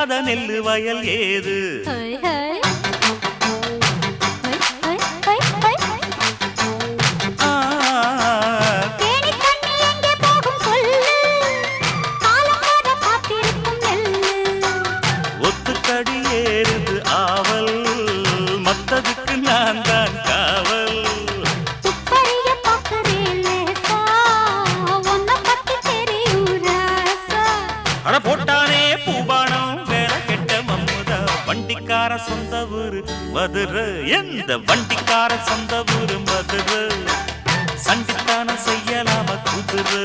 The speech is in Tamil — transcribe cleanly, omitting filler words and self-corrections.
விதைக்காத நெல்லு வயல் ஏது? ஒத்துக்கடி ஏறுது ஆவல், மத்ததுக்கு நான் தான் காவல். அட போட்டானே பூபானம் வேலை கெட்ட மம்முதா. வண்டிக்கார சொந்த ஊரு மதுரை, எந்த வண்டிக்கார சொந்த ஊரு மதுரை. சண்டித்தான செய்யலாம குதிரை.